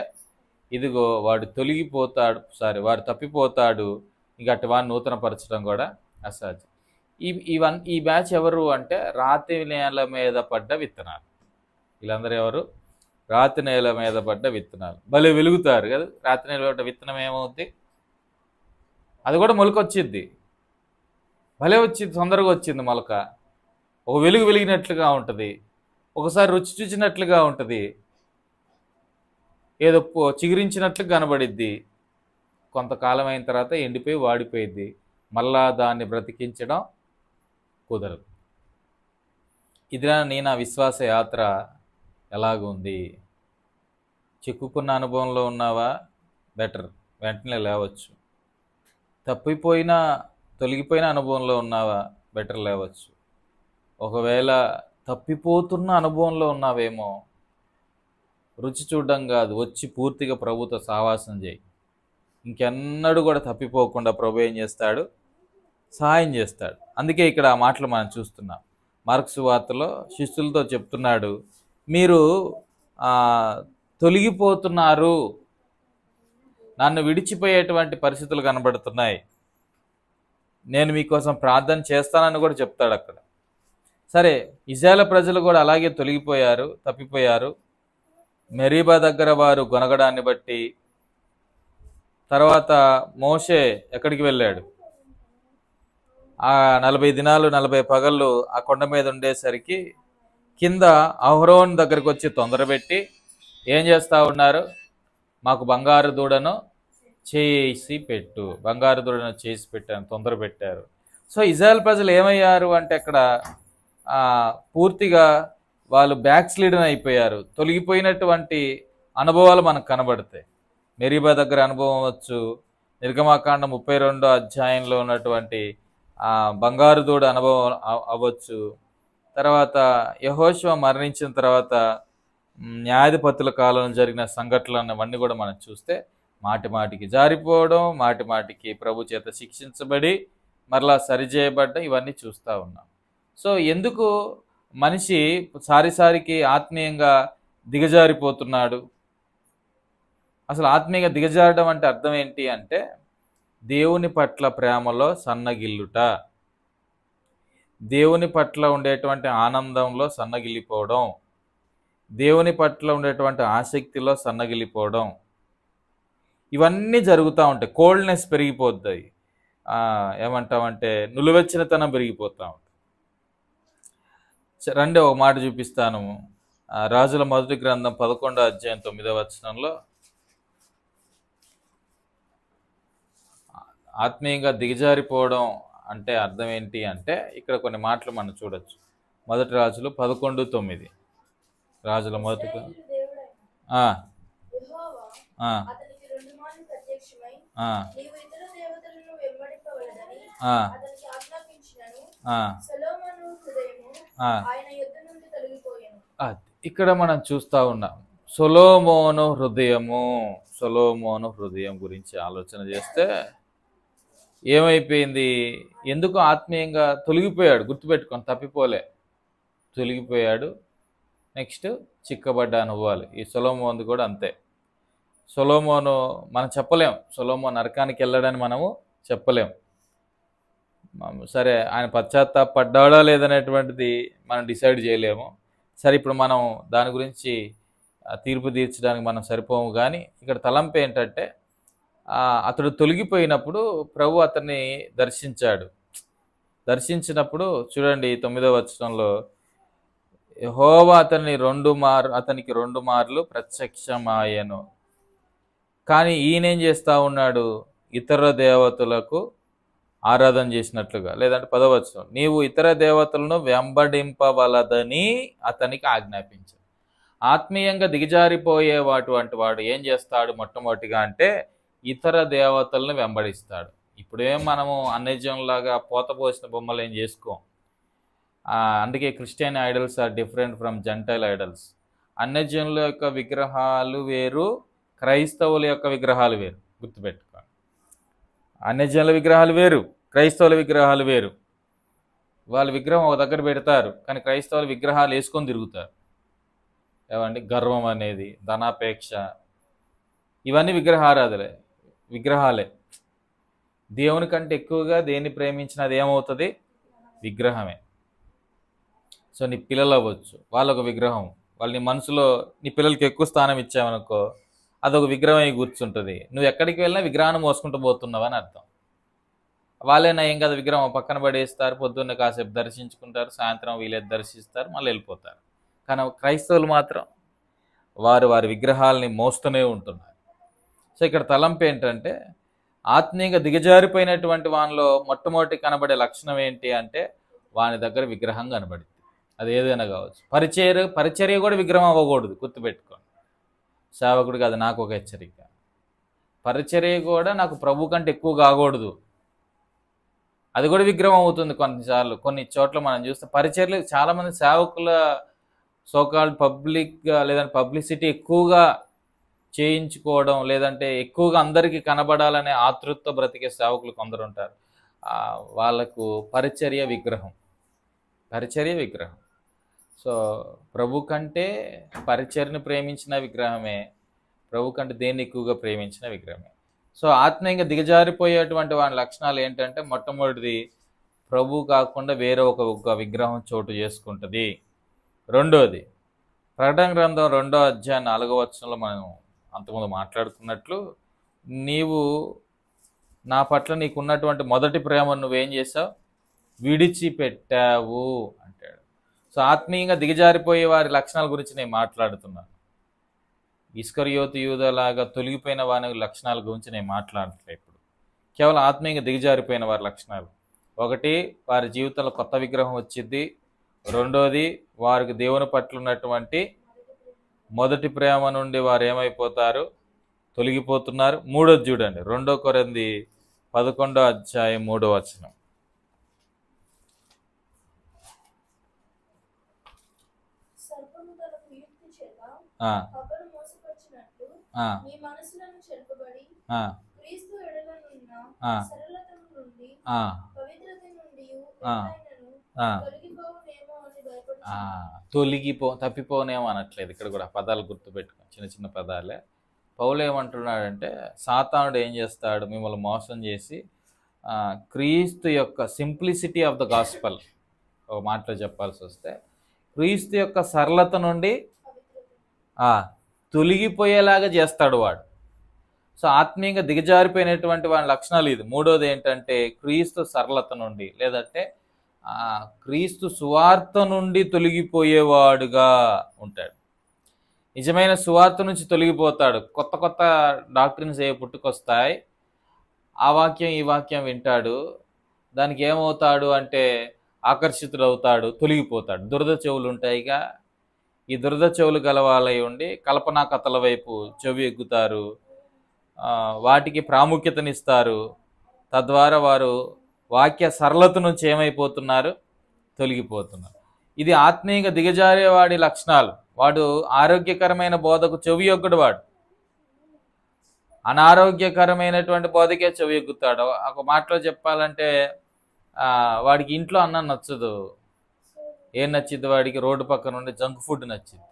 ఇదిగో వాడు తొలగిపోతాడు, వాడు తప్పిపోతాడు. ఇక అటు వాడిని నూతనపరచడం కూడా అసాధ్యం. ఈ బ్యాచ్ ఎవరు అంటే రాతి నేల మీద పడ్డ విత్తనాలు. వీళ్ళందరూ ఎవరు? రాతి నేల మీద పడ్డ విత్తనాలు. భలే వెలుగుతారు కదా. రాతి నేల పడ్డ విత్తనం ఏమవుద్ది? అది కూడా మొలకొచ్చిద్ది, భలే వచ్చింది, తొందరగా వచ్చింది మొలక. ఒక వెలుగు వెలిగినట్లుగా ఉంటుంది, ఒకసారి రుచి చూచినట్లుగా ఉంటుంది, ఏదో చిగురించినట్లు కనబడిద్ది. కొంతకాలం అయిన తర్వాత ఎండిపోయి వాడిపోయిద్ది. మళ్ళా దాన్ని బ్రతికించడం కుదరదు. ఇదిలా నా విశ్వాస యాత్ర ఎలాగుంది? చిక్కుకున్న అనుభవంలో ఉన్నావా? బెటర్, వెంటనే లేవచ్చు. తొలగిపోయిన అనుభవంలో ఉన్నావా? బెటర్, లేవచ్చు. ఒకవేళ తప్పిపోతున్న అనుభవంలో ఉన్నావేమో, రుచి చూడడం కాదు, వచ్చి పూర్తిగా ప్రభుతో సహవాసం చేయి. ఇంకెన్నడూ కూడా తప్పిపోకుండా ప్రభు ఏం చేస్తాడు? సహాయం చేస్తాడు. అందుకే ఇక్కడ ఆ మాటలు మనం చూస్తున్నాం. మార్కు సువార్తలో శిష్యులతో చెప్తున్నాడు, మీరు తొలగిపోతున్నారు, నన్ను విడిచిపోయేటువంటి పరిస్థితులు కనబడుతున్నాయి, నేను మీకోసం ప్రార్థన చేస్తానని కూడా చెప్తాడు అక్కడ. సరే, ఇశ్రాయేలు ప్రజలు కూడా అలాగే తొలగిపోయారు, తప్పిపోయారు. మెరీబా దగ్గర వారు గొనగడాన్ని బట్టి తర్వాత మోషే ఎక్కడికి వెళ్ళాడు? ఆ 40 దినాలు 40 పగళ్ళు ఆ కొండ మీద ఉండేసరికి కింద అహరోన్ దగ్గరికి వచ్చి తొందరపెట్టి ఏం చేస్తూ ఉన్నారు? మాకు బంగారు దూడను చేసి పెట్టు, బంగారు దూడను చేసి పెట్టాను, తొందర పెట్టారు. సో ఇశ్రాయేలు ప్రజలు ఏమయ్యారు అంటే అక్కడ పూర్తిగా వాళ్ళు బ్యాక్ స్లీడన్ అయిపోయారు. తొలగిపోయినటువంటి అనుభవాలు మనకు కనబడతాయి. మెరీబా దగ్గర అనుభవం అవ్వచ్చు, నిర్గమాకాండం 32వ అధ్యాయంలో ఉన్నటువంటి బంగారు దూడ అనుభవం అవ్వచ్చు, తర్వాత యెహోషువ మరణించిన తర్వాత న్యాయాధిపతుల కాలంలో జరిగిన సంఘటనలు అవన్నీ కూడా మనం చూస్తే మాటిమాటికి జారిపోవడం, మాటిమాటికి ప్రభు చేత శిక్షించబడి మరలా సరిచేయబడ్డ ఇవన్నీ చూస్తూ ఉన్నాం. సో ఎందుకు మనిషి సారికి ఆత్మీయంగా దిగజారిపోతున్నాడు? అసలు ఆత్మీయంగా దిగజారడం అంటే అర్థం ఏంటి అంటే దేవుని పట్ల ప్రేమలో సన్నగిల్లుట, దేవుని పట్ల ఉండేటువంటి ఆనందంలో సన్నగిల్లిపోవడం, దేవుని పట్ల ఉండేటువంటి ఆసక్తిలో సన్నగిల్లిపోవడం, ఇవన్నీ జరుగుతూ ఉంటాయి. కోల్డ్నెస్ పెరిగిపోద్ది, ఏమంటామంటే నులువెచ్చనితనం పెరిగిపోతూ ఉంటుంది. రండి ఒక మాట చూపిస్తాను. రాజుల మొదటి గ్రంథం 11వ అధ్యాయం 9వ వచనంలో ఆత్మీయంగా దిగజారిపోవడం అంటే అర్థం ఏంటి అంటే ఇక్కడ కొన్ని మాటలు మనం చూడొచ్చు. మొదటి రాజులు 11:9. రాజుల మొదటి ఆ, ఆ, ఆ, ఆ, ఆ. అది ఇక్కడ మనం చూస్తా ఉన్నాం. సొలొమోను హృదయము, సొలొమోను హృదయం గురించి ఆలోచన చేస్తే ఏమైపోయింది? ఎందుకు ఆత్మీయంగా తొలగిపోయాడు, గుర్తుపెట్టుకొని తప్పిపోలే, తొలగిపోయాడు. నెక్స్ట్ చిక్కబడ్డ అనుభవాలు. ఈ సొలొమోను కూడా అంతే. సొలొమోను మనం చెప్పలేం, సొలొమోను నరకానికి వెళ్ళాడని మనము చెప్పలేం. సరే, ఆయన పశ్చాత్తాపడ్డాడా లేదనేటువంటిది మనం డిసైడ్ చేయలేము. సరే, ఇప్పుడు మనం దాని గురించి తీర్పు తీర్చడానికి మనం సరిపోము. కానీ ఇక్కడ తలంపు ఏంటంటే అతడు తొలగిపోయినప్పుడు ప్రభు అతన్ని దర్శించాడు. దర్శించినప్పుడు చూడండి 9వ వచనంలో, యెహోవా అతనికి రెండు మార్లు ప్రత్యక్షమాయెను. కానీ ఈయనేం చేస్తా ఉన్నాడు? ఇతర దేవతలకు ఆరాధన చేసినట్లుగా. లేదంటే 10వ వచనం, నీవు ఇతర దేవతలను వెంబడింపవలదని అతనికి ఆజ్ఞాపించాడు. ఆత్మీయంగా దిగజారిపోయేటువంటి వాడు ఏం చేస్తాడు మొట్టమొదటిగా అంటే ఇతర దేవతలను వెంబడిస్తాడు. ఇప్పుడేం మనము అన్యజనులాగా పోత పోసిన బొమ్మలు ఏం చేసుకోం. అందుకే Christian idols are different from gentile idols. అన్యజనుల యొక్క విగ్రహాలు వేరు, క్రైస్తవుల యొక్క విగ్రహాలు వేరు. గుర్తుపెట్టుకోండి, అన్యజనుల విగ్రహాలు వేరు, క్రైస్తవుల విగ్రహాలు వేరు. వాళ్ళ విగ్రహం ఒక దగ్గర పెడతారు, కానీ క్రైస్తవుల విగ్రహాలు వేసుకొని తిరుగుతారు. ఏమండి, గర్వం అనేది, ధనాపేక్ష, ఇవన్నీ విగ్రహాలే. దేవుని కంటే ఎక్కువగా దేన్ని ప్రేమించినది ఏమవుతుంది? విగ్రహమే. సో నీ పిల్లలు అవ్వచ్చు, వాళ్ళొక విగ్రహం. వాళ్ళు నీ మనసులో, నీ పిల్లలకి ఎక్కువ స్థానం ఇచ్చావనుకో, అదొక విగ్రహం అయి కూర్చుంటుంది. నువ్వు ఎక్కడికి వెళ్ళినా విగ్రహాన్ని మోసుకుంటూ పోతున్నావు అని అర్థం. వాళ్ళైనా ఏం కదా, విగ్రహం పక్కన పడేస్తారు, పొద్దున్న కాసేపు దర్శించుకుంటారు, సాయంత్రం వీళ్ళేది దర్శిస్తారు, మళ్ళీ వెళ్ళిపోతారు. కానీ క్రైస్తవులు మాత్రం వారి విగ్రహాలని మోస్తూనే ఉంటున్నారు. సో ఇక్కడ తలంపు ఏంటంటే ఆత్మీయంగా దిగజారిపోయినటువంటి వానిలో మొట్టమొదటి కనబడే లక్షణం ఏంటి అంటే వాని దగ్గర విగ్రహం కనబడింది. అది ఏదైనా కావచ్చు. పరిచర్య కూడా విగ్రహం అవ్వకూడదు, గుర్తుపెట్టుకోండి. సేవకుడికి అది నాకు ఒక హెచ్చరిక. పరిచర్య కూడా నాకు ప్రభు కంటే ఎక్కువ కాకూడదు, అది కూడా విగ్రహం అవుతుంది కొన్నిసార్లు. కొన్ని చోట్ల మనం చూస్తే పరిచర్యలు చాలామంది సేవకుల సోకాల్డ్ పబ్లిక్గా లేదంటే పబ్లిసిటీ ఎక్కువగా చేయించుకోవడం, లేదంటే ఎక్కువగా అందరికీ కనబడాలనే ఆతృతతో బ్రతికే సేవకులు కొందరు ఉంటారు. వాళ్ళకు పరిచర్య విగ్రహం. సో ప్రభు కంటే పరిచర్యను ప్రేమించిన విగ్రహమే, ప్రభు కంటే దేన్ని ఎక్కువగా ప్రేమించిన విగ్రహమే. సో ఆత్మీయంగా దిగజారిపోయేటువంటి వాని లక్షణాలు ఏంటంటే మొట్టమొదటిది, ప్రభు కాకుండా వేరే ఒక విగ్రహం చోటు చేసుకుంటుంది. రెండోది, ప్రకటన గ్రంథం 2వ అధ్యాయం 4వ వచనంలో మనం అంతకుముందు మాట్లాడుకున్నట్లు, నీవు నా పట్ల నీకున్నటువంటి మొదటి ప్రేమను నువ్వేం చేసావు? విడిచిపెట్టావు అంటాడు. సో ఆత్మీయంగా దిగజారిపోయే వారి లక్షణాల గురించి నేను మాట్లాడుతున్నాను. ఇస్కరియోతు యూదాలాగా తొలగిపోయిన వారి లక్షణాల గురించి నేను మాట్లాడట్లేదు ఇప్పుడు. కేవలం ఆత్మీయంగా దిగజారిపోయిన వారి లక్షణాలు. ఒకటి, వారి జీవితంలో కొత్త విగ్రహం వచ్చింది. రెండోది, వారికి దేవుని పట్ల ఉన్నటువంటి మొదటి ప్రేమ నుండి వారు ఏమైపోతారు? తొలగిపోతున్నారు. మూడోది చూడండి, 2 కొరింథీ 11వ అధ్యాయం 3వ వచనం. తప్పిపోనేమో అనట్లేదు ఇక్కడ కూడా. పదాలు గుర్తుపెట్టుకో, చిన్న చిన్న పదాలే. పౌలు ఏమంటున్నాడంటే సాతానుడు ఏం చేస్తాడు? మిమ్మల్ని మోసం చేసి క్రీస్తు యొక్క సింప్లిసిటీ ఆఫ్ ద గాస్పల్, ఒక మాటలో చెప్పాల్సి వస్తే క్రీస్తు యొక్క సరళత నుండి తొలగిపోయేలాగా చేస్తాడు వాడు. సో ఆత్మీయంగా దిగజారిపోయినటువంటి వాడి లక్షణాలు ఇది. మూడోది ఏంటంటే క్రీస్తు సరళత నుండి, లేదంటే క్రీస్తు సువార్త నుండి తొలగిపోయేవాడుగా ఉంటాడు. నిజమైన సువార్త నుంచి తొలగిపోతాడు. కొత్త కొత్త డాక్ట్రిన్స్ పుట్టుకొస్తాయి, ఆ వాక్యం ఈ వాక్యం వింటాడు, దానికి ఏమవుతాడు అంటే ఆకర్షితుడవుతాడు, తొలగిపోతాడు. దురద చెవులు ఉంటాయిగా, ఈ దురద చెవులు గలవాలై ఉండి కల్పనా కథల వైపు చెవి ఎగ్గుతారు. వాటికి ప్రాముఖ్యతనిస్తారు. తద్వారా వారు వాక్య సరళత నుంచి ఏమైపోతున్నారు, తొలగిపోతున్నారు. ఇది ఆత్మీయంగా దిగజారేవాడి లక్షణాలు. వాడు ఆరోగ్యకరమైన బోధకు చెవియొగ్గడు, వాడు అనారోగ్యకరమైనటువంటి బోధకే చెవియొగ్గుతాడు. ఒక మాటలో చెప్పాలంటే వాడికి ఇంట్లో అన్నం నచ్చదు. ఏం నచ్చిద్ది వాడికి? రోడ్డు పక్కన ఉండే జంక్ ఫుడ్ నచ్చింది.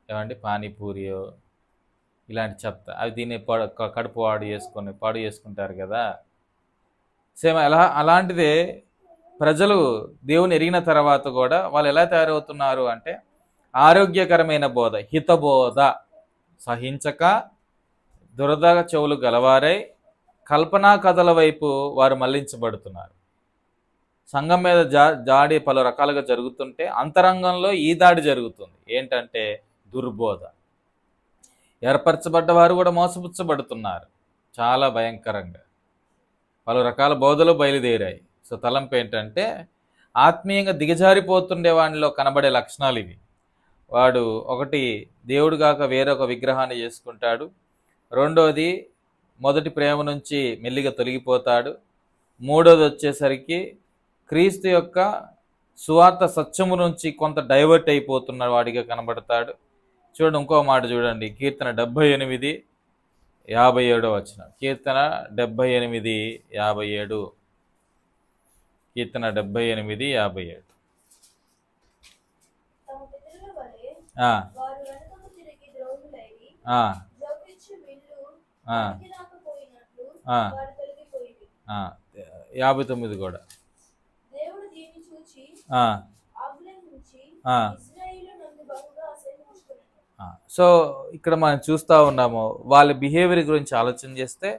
ఏమండి, పానీపూరియో ఇలాంటి చెత్త అవి తిని కడుపు పాడు చేసుకుంటారు కదా. సేమ్ అలాంటిదే ప్రజలు దేవుని ఎరిగిన తర్వాత కూడా వాళ్ళు ఎలా తయారవుతున్నారు అంటే ఆరోగ్యకరమైన బోధ, హితబోధ సహించక దురద చెవులు గలవారై కల్పనా కథల వైపు వారు మళ్లించబడుతున్నారు. సంఘం మీద దాడి పలు రకాలుగా జరుగుతుంటే అంతరంగంలో ఈ దాడి జరుగుతుంది. ఏంటంటే దుర్బోధ. ఏర్పరచబడ్డ వారు కూడా మోసపుచ్చబడుతున్నారు చాలా భయంకరంగా. పలు రకాల బోధలు బయలుదేరాయి. సో తలంపు ఏంటంటే ఆత్మీయంగా దిగజారిపోతుండే వాడిలో కనబడే లక్షణాలు ఇవి. వాడు ఒకటి దేవుడు కాక వేరొక విగ్రహాన్ని చేసుకుంటాడు. రెండోది మొదటి ప్రేమ నుంచి మెల్లిగా తొలగిపోతాడు. మూడోది వచ్చేసరికి క్రీస్తు యొక్క సువార్త సత్యము నుంచి కొంత డైవర్ట్ అయిపోతున్న వాడిగా కనబడతాడు. చూడండి, ఇంకో మాట చూడండి, కీర్తన 78:57 వచనం. కీర్తన 78:57. కీర్తన 78:57. ఆ 59 కూడా. సో ఇక్కడ మనం చూస్తూ ఉన్నాము, వాళ్ళ బిహేవియర్ గురించి ఆలోచన చేస్తే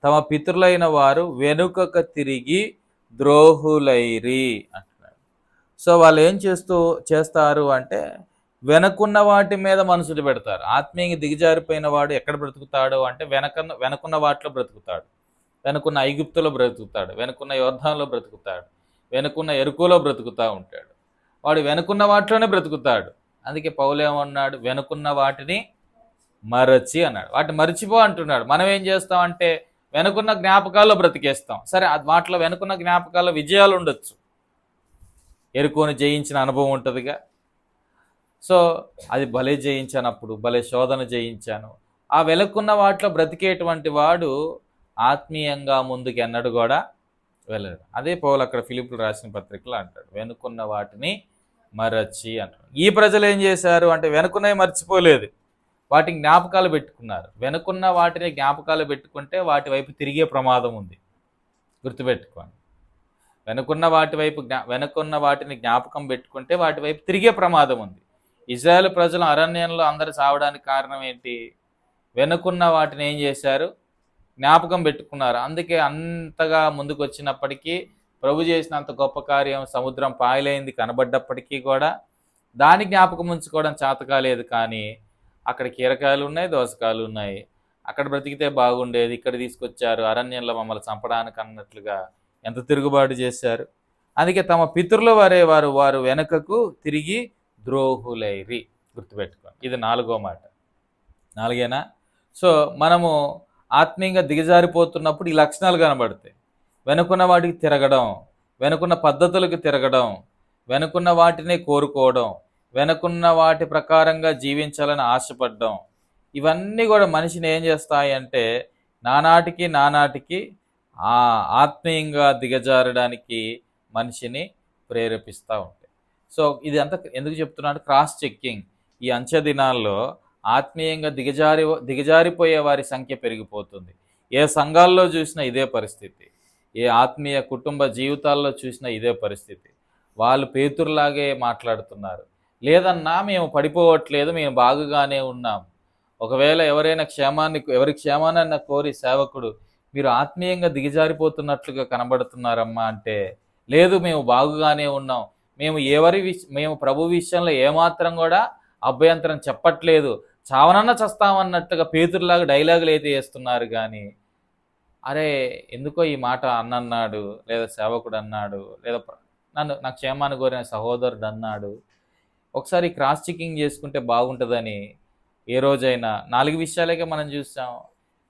తమ పితరులైన వారు వెనుకకు తిరిగి ద్రోహులైరి అంటున్నాడు. సో వాళ్ళు ఏం చేస్తారు అంటే వెనకున్న వాటి మీద మనసులు పెడతారు. ఆత్మీయంగా దిగజారిపోయిన వాడు ఎక్కడ బ్రతుకుతాడు అంటే వెనకున్న వాటిలో బ్రతుకుతాడు. వెనుకున్న ఐగుప్తులో బ్రతుకుతాడు, వెనుకున్న యోర్దానులో బ్రతుకుతాడు, వెనుకున్న ఎరుకులో బ్రతుకుతూ ఉంటాడు. వాడు వెనుకున్న వాటిలోనే బ్రతుకుతాడు. అందుకే పౌలు ఏమన్నాడు, వెనుకున్న వాటిని మరచి అన్నాడు. వాటిని మరిచిపో అంటున్నాడు. మనం ఏం చేస్తాం అంటే వెనుకున్న జ్ఞాపకాల్లో బ్రతికేస్తాం. సరే, వాటిలో వెనుకున్న జ్ఞాపకాల్లో విజయాలు ఉండొచ్చు, ఎరుకోని జయించిన అనుభవం ఉంటుందిగా. సో అది భలే జయించానప్పుడు, భలే శోధన జయించాను. ఆ వెనుకున్న వాటిలో బ్రతికేటువంటి వాడు ఆత్మీయంగా ముందుకు ఎన్నడు కూడా వెళ్ళడు. అదే పౌలు అక్కడ ఫిలిప్పులు రాసిన పత్రికలో అంటాడు, వెనుకున్న వాటిని మరచి అంటాడు. ఈ ప్రజలు ఏం చేశారు అంటే వెనుకున్నవి మర్చిపోలేదు, వాటిని జ్ఞాపకాలు పెట్టుకున్నారు. వెనుకున్న వాటిని జ్ఞాపకాలు పెట్టుకుంటే వాటి వైపు తిరిగే ప్రమాదం ఉంది, గుర్తుపెట్టుకోండి. వెనుకున్న వాటిని జ్ఞాపకం పెట్టుకుంటే వాటి వైపు తిరిగే ప్రమాదం ఉంది. ఇజ్రాయేల్ ప్రజలు అరణ్యంలో అందరు చావడానికి కారణం ఏంటి? వెనుకున్న వాటిని ఏం చేశారు? జ్ఞాపకం పెట్టుకున్నారు. అందుకే అంతగా ముందుకు వచ్చినప్పటికీ ప్రభు చేసినంత గొప్ప కార్యం సముద్రం పాయలైంది కనబడ్డప్పటికీ కూడా దాని జ్ఞాపకం ఉంచుకోవడం చేతకాలేదు. కానీ అక్కడ కీరకాయలు ఉన్నాయి, దోసకాయలు ఉన్నాయి, అక్కడ బ్రతికితే బాగుండేది, ఇక్కడ తీసుకొచ్చారు అరణ్యంలో మమ్మల్ని చంపడానికి అన్నట్లుగా ఎంత తిరుగుబాటు చేశారు. అందుకే తమ పితరుల వారు వెనుకకు తిరిగి ద్రోహులైరి. గుర్తుపెట్టుకోండి, ఇది 4వ మాట. 4ఏనా? సో మనము ఆత్మీయంగా దిగజారిపోతున్నప్పుడు ఈ లక్షణాలు కనబడతాయి. వెనుకున్న వాటికి తిరగడం, వెనుకున్న పద్ధతులకు తిరగడం, వెనుకున్న వాటిని కోరుకోవడం, వెనుకున్న వాటి ప్రకారంగా జీవించాలని ఆశపడడం, ఇవన్నీ కూడా మనిషిని ఏం చేస్తాయి అంటే నానాటికి ఆత్మీయంగా దిగజారడానికి మనిషిని ప్రేరేపిస్తూ ఉంటాయి. సో ఇది అంతా ఎందుకు చెప్తున్నాను? Cross checking. ఈ అంచె దినాల్లో ఆత్మీయంగా దిగజారిపోయే వారి సంఖ్య పెరిగిపోతుంది. ఏ సంఘాల్లో చూసినా ఇదే పరిస్థితి, ఏ ఆత్మీయ కుటుంబ జీవితాల్లో చూసినా ఇదే పరిస్థితి. వాళ్ళు పేతురులాగే మాట్లాడుతున్నారు. లేదన్నా మేము పడిపోవట్లేదు, మేము బాగుగానే ఉన్నాం. ఒకవేళ ఎవరి క్షేమాన్ని కోరి సేవకుడు మీరు ఆత్మీయంగా దిగజారిపోతున్నట్లుగా కనబడుతున్నారమ్మా అంటే, లేదు మేము బాగుగానే ఉన్నాం, మేము ప్రభు విషయంలో ఏమాత్రం కూడా అభ్యంతరం చెప్పట్లేదు, చావనన్నా చస్తామన్నట్టుగా పేతురులాగా డైలాగులు అయితే వేస్తున్నారు. కానీ అరే ఎందుకో ఈ మాట అన్నాడు, లేదా సేవకుడు అన్నాడు, లేదా నాకు క్షేమాన్ని కోరిన సహోదరుడు అన్నాడు. ఒకసారి క్రాస్ చెకింగ్ చేసుకుంటే బాగుంటుందని ఏ రోజైనా 4 విషయాలకే మనం చూసాం.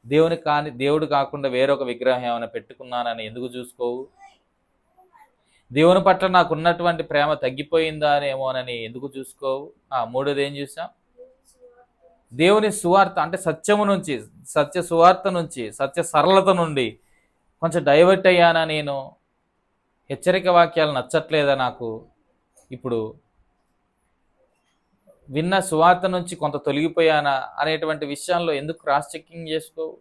దేవుడు కాకుండా వేరొక విగ్రహం ఏమైనా పెట్టుకున్నానని ఎందుకు చూసుకోవు? దేవుని పట్ల నాకు ఉన్నటువంటి ప్రేమ తగ్గిపోయిందా అనేమోనని ఎందుకు చూసుకోవు? మూడోది ఏం చూసాం? దేవుని సువార్త అంటే సత్యము నుంచి, సత్య సువార్త నుంచి, సత్య సరళత నుండి కొంచెం డైవర్ట్ అయ్యానా నేను? హెచ్చరిక వాక్యాలు నచ్చట్లేదా నాకు? ఇప్పుడు విన్న సువార్త నుంచి కొంత తొలగిపోయానా అనేటువంటి విషయంలో ఎందుకు క్రాస్ చెక్కింగ్ చేసుకోవు?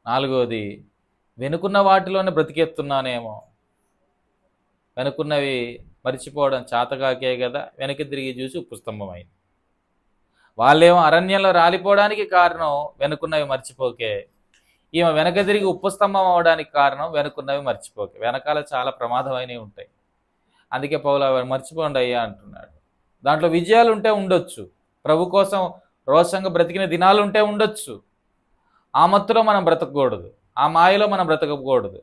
నాలుగోది, వెనుకున్న వాటిలోనే బ్రతికెత్తున్నానేమో. వెనుకున్నవి మర్చిపోవడం చాతగాకే కదా వెనక్కి తిరిగి చూసి ఉప్పుస్తంభమైంది. వాళ్ళేమో అరణ్యంలో రాలిపోవడానికి కారణం వెనుకున్నవి మర్చిపోకే, ఈమె వెనక తిరిగి ఉప్పుస్తంభం అవడానికి కారణం వెనుకున్నవి మర్చిపోకే. వెనకాల చాలా ప్రమాదమైనవి ఉంటాయి. అందుకే పౌలు మర్చిపోండి అయ్యా అంటున్నాడు. దాంట్లో విజయాలు ఉంటే ఉండొచ్చు, ప్రభు కోసం రోషంగా బ్రతికిన దినాలు ఉంటే ఉండొచ్చు. ఆ మత్తులో మనం బ్రతకకూడదు, ఆ మాయలో మనం బ్రతకకూడదు.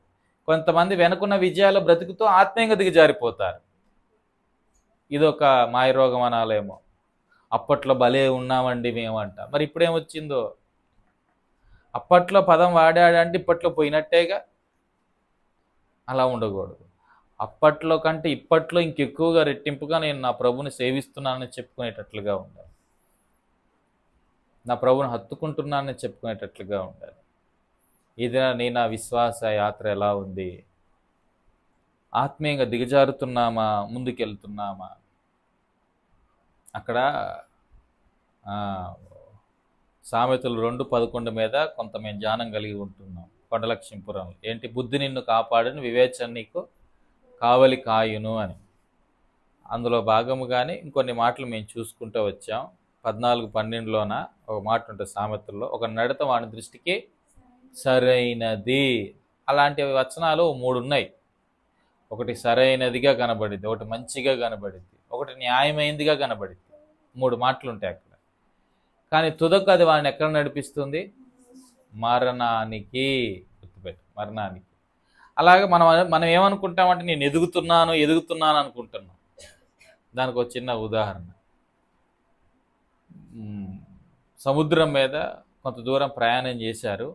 కొంతమంది వెనుకున్న విజయాలు బ్రతుకుతూ ఆత్మీయంగా దిగజారిపోతారు. ఇదొక మాయ రోగం అనాలేమో. అప్పట్లో భలే ఉన్నామండి మేమంట, మరి ఇప్పుడేమొచ్చిందో? అప్పట్లో పదం వాడాడంటే ఇప్పట్లో పోయినట్టేగా. అలా ఉండకూడదు. అప్పట్లో కంటే ఇప్పట్లో ఇంకెక్కువగా రెట్టింపుగా నేను నా ప్రభుని సేవిస్తున్నానని చెప్పుకునేటట్లుగా ఉండాలి. నా ప్రభుని హత్తుకుంటున్నానని చెప్పుకునేటట్లుగా ఉండాలి. ఇది నా విశ్వాస యాత్ర ఎలా ఉంది? ఆత్మీయంగా దిగజారుతున్నామా, ముందుకెళ్తున్నామా? అక్కడ సామెతలు 2:11 మీద కొంత మేము ధ్యానం కలిగి ఉంటున్నాం. కొండలక్ష్మీపురం ఏంటి? బుద్ధి నిన్ను కాపాడును, వివేచన నీకు కావలి కాయును అని. అందులో భాగముగానే ఇంకొన్ని మాటలు మేము చూసుకుంటూ వచ్చాం. 14:12లోన ఒక మాట ఉంటుంది సామెతల్లో, ఒక నడత వాని దృష్టికి సరైనది. అలాంటి వచనాలు 3 ఉన్నాయి. ఒకటి సరైనదిగా కనబడింది, ఒకటి మంచిగా కనబడింది, ఒకటి న్యాయమైనదిగా కనబడింది. 3 మాటలు ఉంటాయి అక్కడ. కానీ తుదకు అది వాడిని ఎక్కడ నడిపిస్తుంది? మరణానికి. గుర్తుపెట్టు, మరణానికి. అలాగే మనం ఏమనుకుంటామంటే నేను ఎదుగుతున్నాను అనుకుంటున్నాం. దానికి ఒక చిన్న ఉదాహరణ. సముద్రం మీద కొంత దూరం ప్రయాణం చేశారు.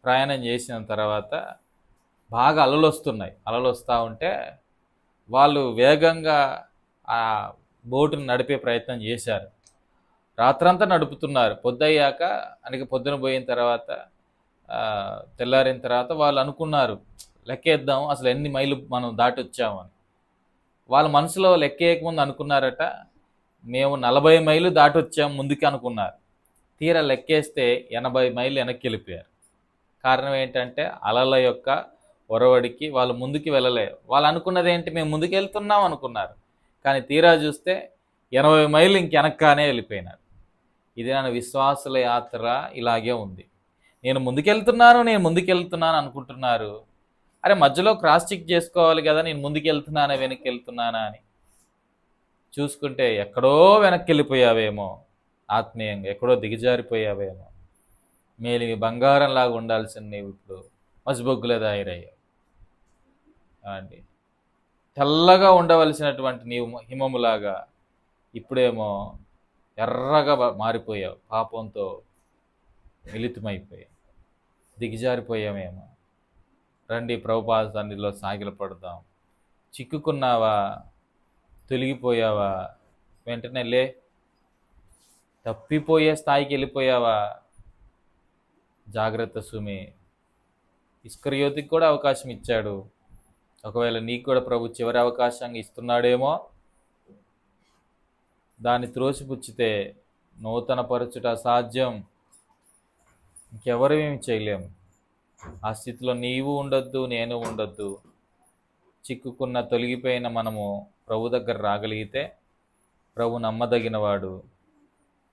ప్రయాణం చేసిన తర్వాత బాగా అలలు వస్తున్నాయి. అలలు వస్తూ ఉంటే వాళ్ళు వేగంగా ఆ బోటును నడిపే ప్రయత్నం చేశారు. రాత్రంతా నడుపుతున్నారు. పొద్దయ్యాక అంటే పొద్దున పోయిన తర్వాత తెల్లారిన తర్వాత వాళ్ళు అనుకున్నారు లెక్కేద్దాం అసలు ఎన్ని మైళ్ళు మనం దాటి వచ్చామని. వాళ్ళ మనసులో లెక్కేయకముందు అనుకున్నారట మేము 40 మైళ్ళు దాటి వచ్చాము ముందుకు అనుకున్నారు. తీరా లెక్కేస్తే 80 మైళ్ళు వెనక్కి వెళ్ళిపోయారు. కారణం ఏంటంటే అలల యొక్క ఒరవడికి వాళ్ళు ముందుకు వెళ్ళలేరు. వాళ్ళు అనుకున్నది ఏంటి? మేము ముందుకు వెళ్తున్నాం అనుకున్నారు. కానీ తీరా చూస్తే 80 మైళ్ళు వెనక్కానే వెళ్ళిపోయినారు. ఇది నా విశ్వాసుల యాత్ర ఇలాగే ఉంది. నేను ముందుకెళ్తున్నాను అనుకుంటున్నారు. అరే మధ్యలో క్రాస్ చెక్ చేసుకోవాలి కదా, నేను ముందుకెళ్తున్నానా వెనక్కి వెళ్తున్నానా అని. చూసుకుంటే ఎక్కడో వెనక్కి వెళ్ళిపోయావేమో, ఆత్మీయంగా ఎక్కడో దిగజారిపోయావేమో. మేలివి బంగారంలాగా ఉండాల్సిన నీవు ఇప్పుడు మసిబొగ్గులే దాయిరయ్యావు. అండి, తెల్లగా ఉండవలసినటువంటి నీవు హిమములాగా ఇప్పుడేమో ఎర్రగా మారిపోయావు. పాపంతో మిళితమైపోయావు, దిగజారిపోయామేమో. రండి ప్రభుపాద సన్నిధిలో సాగిలపడదాం. చిక్కుకున్నావా, తొలగిపోయావా, వెంటనే లే. తప్పిపోయే స్థాయికి వెళ్ళిపోయావా, జాగ్రత్త సుమి. ఇస్కరియోతికి కూడా అవకాశం ఇచ్చాడు. ఒకవేళ నీకు కూడా ప్రభు చివరి అవకాశంగా ఇస్తున్నాడేమో. దాన్ని త్రోసిపుచ్చితే నూతన పరచుట అసాధ్యం, ఇంకెవరు ఏమి చేయలేము. ఆ స్థితిలో నీవు ఉండొద్దు, నేను ఉండొద్దు. చిక్కుకున్న తొలగిపోయిన మనము ప్రభు దగ్గర రాగలిగితే ప్రభు నమ్మదగినవాడు.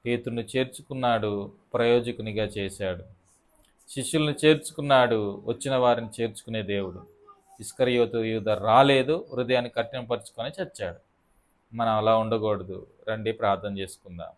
పేతురును చేర్చుకున్నాడు, ప్రయోజకునిగా చేశాడు. శిష్యులను చేర్చుకున్నాడు, వచ్చిన వారిని చేర్చుకునే దేవుడు. ఇస్కరియోతు యూద రాలేదు, హృదయాన్ని కఠినపరుచుకొని చచ్చాడు. మనం అలా ఉండకూడదు. రండి ప్రార్థన చేసుకుందాం.